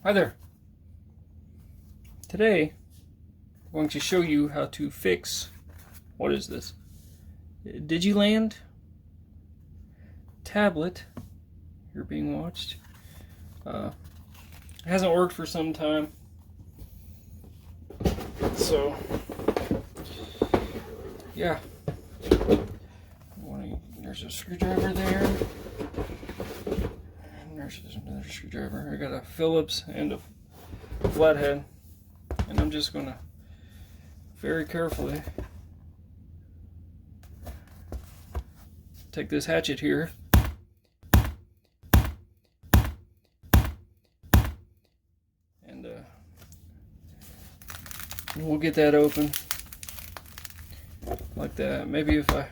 Hi there. Today I'm going to show you how to fix, what is this? Digiland tablet. You're being watched. It hasn't worked for some time. So yeah. There's a screwdriver there. And there's another screwdriver. I got a Phillips and a flathead. And I'm just going to very carefully take this hatchet here and we'll get that open like that. Maybe if I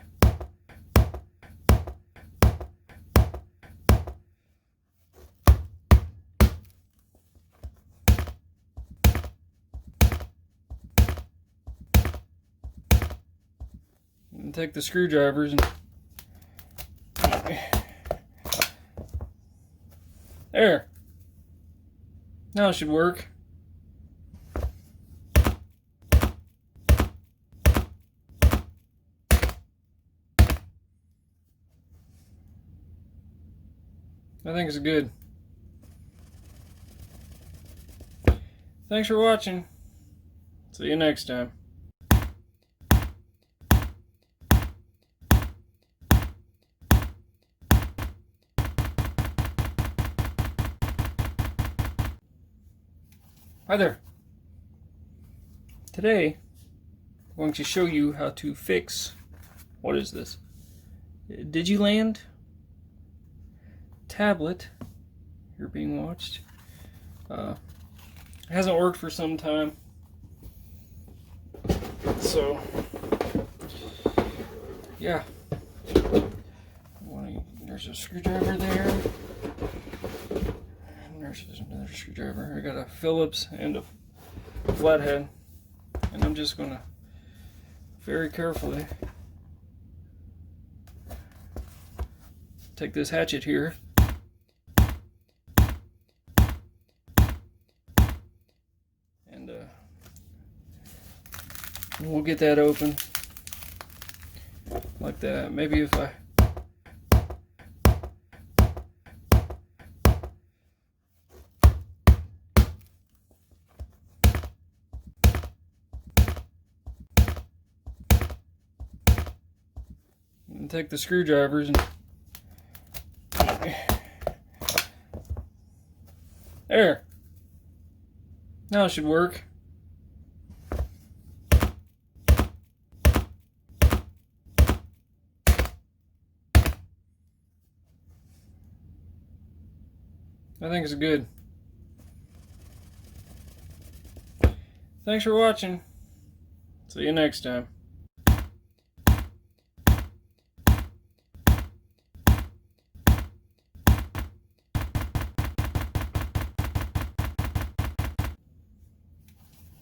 take the screwdrivers and there. Now it should work. I think it's good. Thanks for watching. See you next time. Hi there. Today I'm going to show you how to fix, what is this? Digiland tablet. You're being watched. It hasn't worked for some time. So yeah. There's a screwdriver there. There's another screwdriver. I got a Phillips and a flathead. And I'm just going to very carefully take this hatchet here and we'll get that open like that. Maybe if I take the screwdrivers and there. Now it should work. I think it's good. Thanks for watching. See you next time.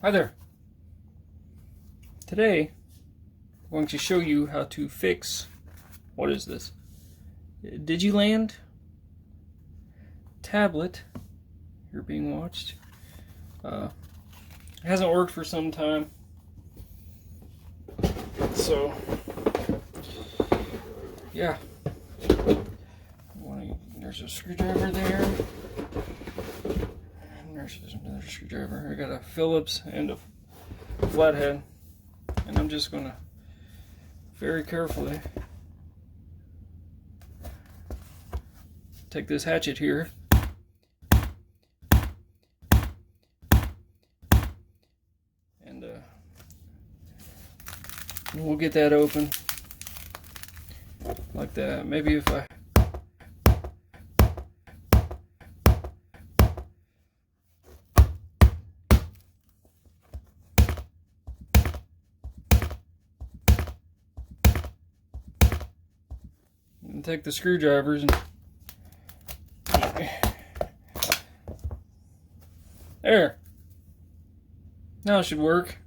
Hi there. Today I'm going to show you how to fix, what is this? Digiland tablet. You're being watched. It hasn't worked for some time. So yeah. There's a screwdriver there. There's another screwdriver. I got a Phillips and a flathead. And I'm just going to very carefully take this hatchet here and we'll get that open like that. Maybe if I take the screwdrivers and there. Now it should work.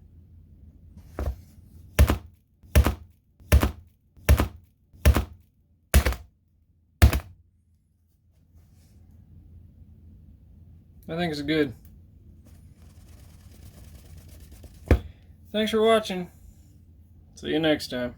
I think it's good. Thanks for watching. See you next time.